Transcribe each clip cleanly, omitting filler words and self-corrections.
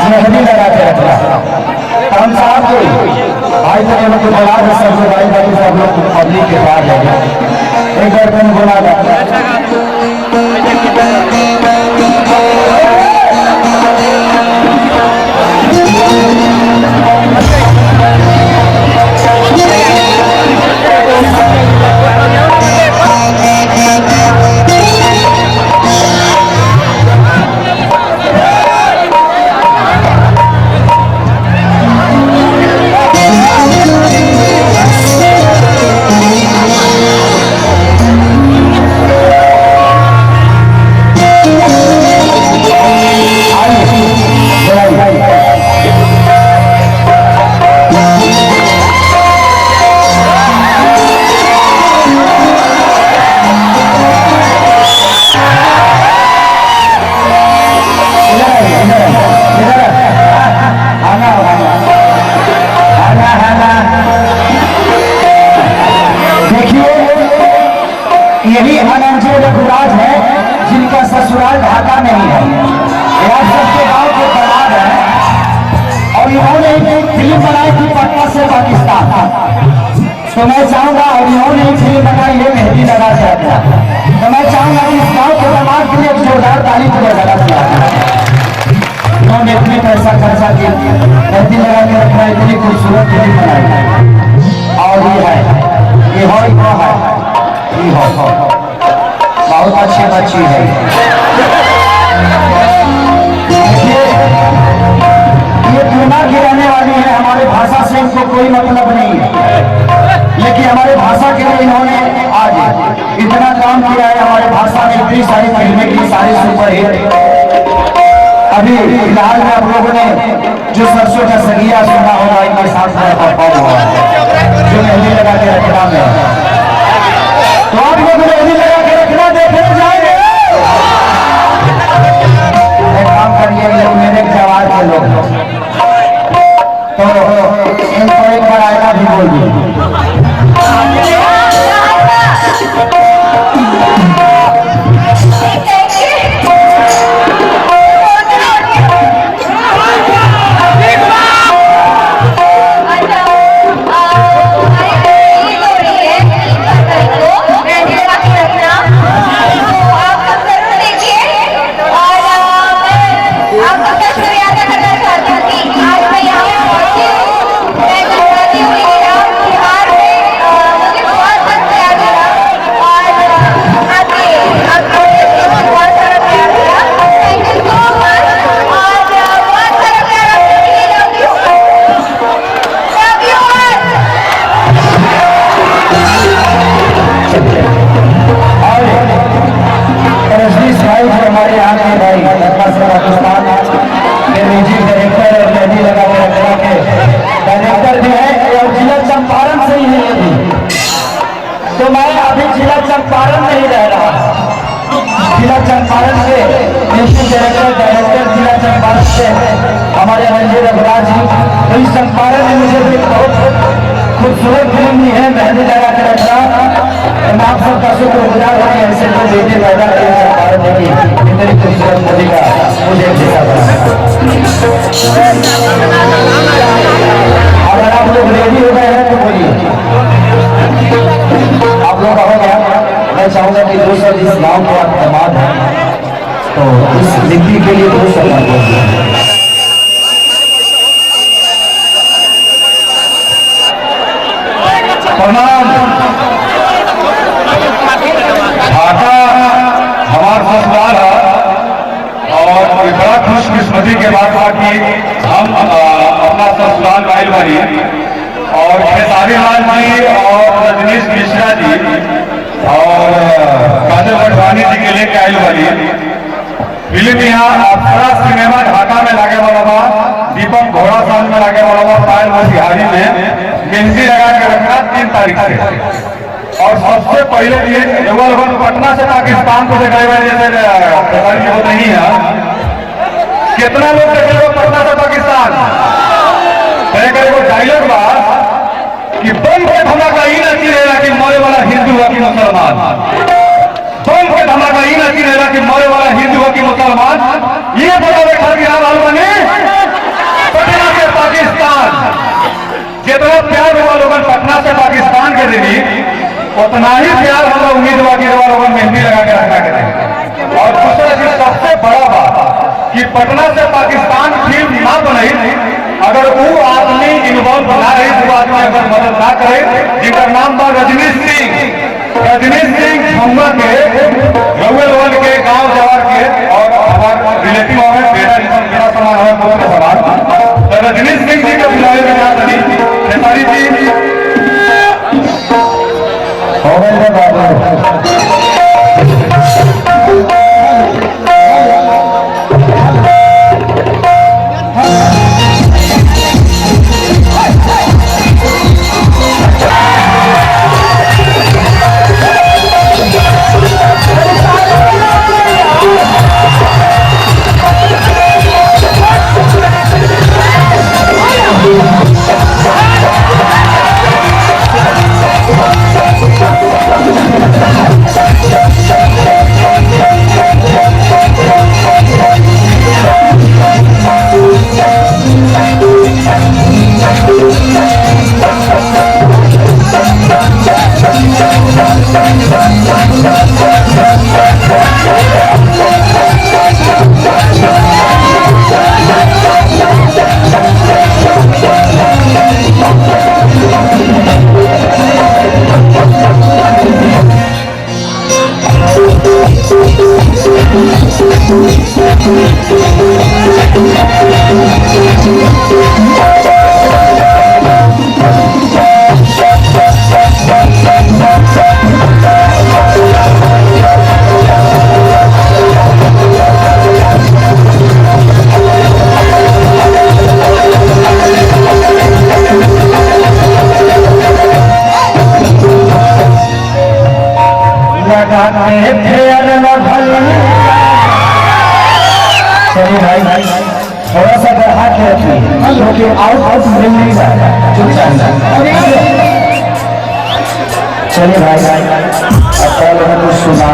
मेहंदी लगा के रखना। हम साहब को भाई तो लोग बुला दे, सब भाई बाकी सब लोग पब्लिक के पास है, एक बार तुम बुला दो। यही अनंजय रघुराज है जिनका ससुराल ढाका नहीं है, आप सबके गांव के दामाद है और इन्होंने फिल्म बनाई थी पटना से पाकिस्तान। तो मैं चाहूंगा, और इन्होंने फिल्म बनाई है मेहंदी लगा के रखा, तो मैं चाहूंगा कि इस गांव के दामाद के लिए एक जोरदार ताली बजा दिया। इन्होंने इतनी पैसा खर्चा किया, मेहंदी लगा के रखना, इतनी खूबसूरत फिल्म बनाई। और ये बहुत अच्छी बच्ची है। ये पूना की रहने वाली है, हमारे भाषा से इनको कोई मतलब नहीं है, लेकिन हमारे भाषा के लिए इन्होंने आज इतना काम किया है। हमारे भाषा में इतनी सारी फिल्में की, सारी सुपरहिट। अभी फिलहाल में आप लोगों ने जो सरसों का सगिया सुना होगा, इनके साथ परफॉर्म हुआ है, जो मेहंदी लगा के रखना में। तो आप लोग मेहंदी लगा के रखना देखने जाएंगे। एक काम करिए, लोग मेरे जवाब के लोग तो इनको एक बार आएगा भी बोल दिए। तो मैं अभी जिला चंपारण नहीं रह रहा, जिला चंपारण से डायरेक्टर जिला चंपारण से हमारे अनंजय रघुराज जी। तो इस चंपारण में मुझे भी बहुत खूबसूरत फिल्म दी है, मेहंदी लगा के रखना। मैं आप सबका शुक्रगुजार हूँ, ऐसे जो बेटे पैदा करे चंपारण में की इतनी खूबसूरत नदी का मुझे अगर आप लोग रेडी हो गए हैं तो बोलिए। आप लोग हो गया, मैं चाहूंगा कि दोस्तों जिस गांव के आप दामाद हैं तो इस निधि के लिए दोस्तों प्रणाम। ढाका हमारा ससुराल है और बड़ा खुशकिस्मती के बात था कि हम अपना ससुराल वाइल वाली और खेसारी लाल जी और रजनीश मिश्रा जी और काजल अडवाणी जी के लेके आई वाली फिल्म यहाँ अप्सरा सिनेमा ढाका में लागे वाला बा, दीपक घोड़ा साल में लागे वाला बा, पायल मोतिहारी में मेहंदी लगा के रखना 3 तारीख से। और सबसे पहले ये पटना से पाकिस्तान को देखा जैसे वो नहीं है, कितना लोग देखे पटना से पाकिस्तान डायलॉग बा कि बम पे धमाका ही नहीं रहेगा कि मरे वाला हिंदू है कि मुसलमान, बम पे धमाका ही नहीं रहेगा कि मरे वाला हिंदू है कि मुसलमान। ये बताओ खातिर बने उतना ही प्यार हम लोग उम्मीदवार की लोग मेहंदी लगा के रखना करें। और दूसरा चीज सबसे बड़ा बात कि पटना से पाकिस्तान फिल्म ना बने अगर वो आदमी इन्वॉल्व ना रहे, वो आदमी अगर मदद ना करे, जिनका नाम था रजनीश सिंह झम्मा के रउल के गांव जवार के और हमारे रिलेटिव हमें बेटा समान हमें पुत्र समान, तो रजनीश सिंह जी के बुलाए में खेसारी जी थोड़ा सा अगर हाथ रखिए आउट नहीं जाएगा। चलिए भाई अब पहले कुछ सुना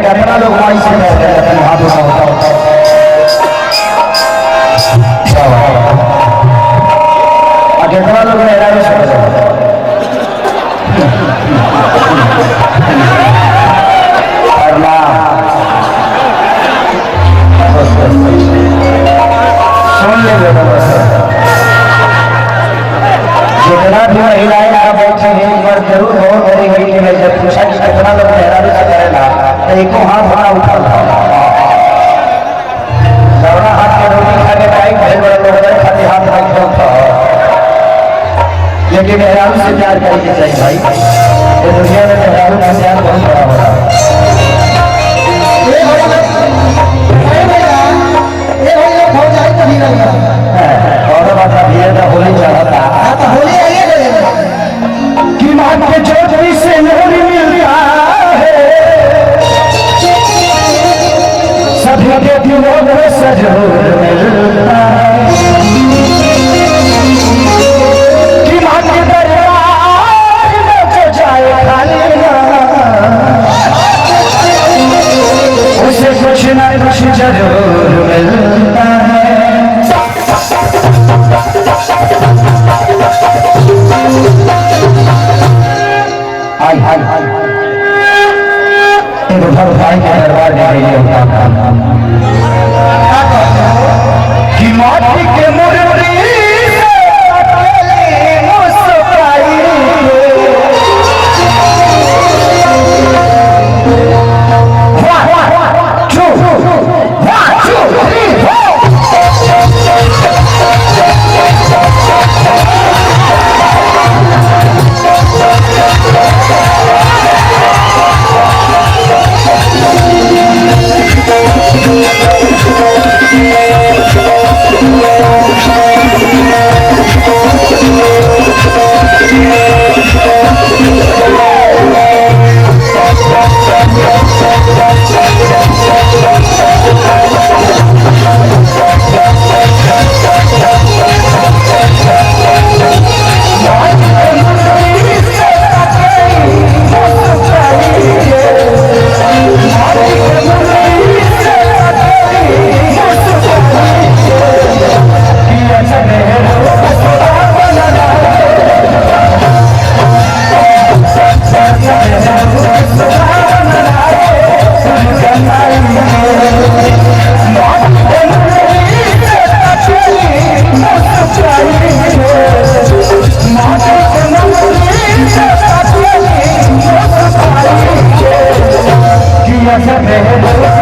कितना लोग माई से हाथ कितना लोग सुन लीजिए जितना भी महिलाएं यहाँ बैठी हैं एक बार जरूर बहुत बड़ी हुई कि मैं जब पूछा कि कितना लोग मेहरारू से करेगा तो एको हाथ बड़ा उठा दौड़ा हाथ में रोटी खाने पाई बड़े बड़े लोग खाते हाथ रखा लेकिन मेहरारू से प्यार करके चाहिए भाई। ये दुनिया में मेहरारू का प्यार बहुत बड़ा होता है। इधर भाई के दरबार में ये होता था कि माटी के मूर्ति Yes,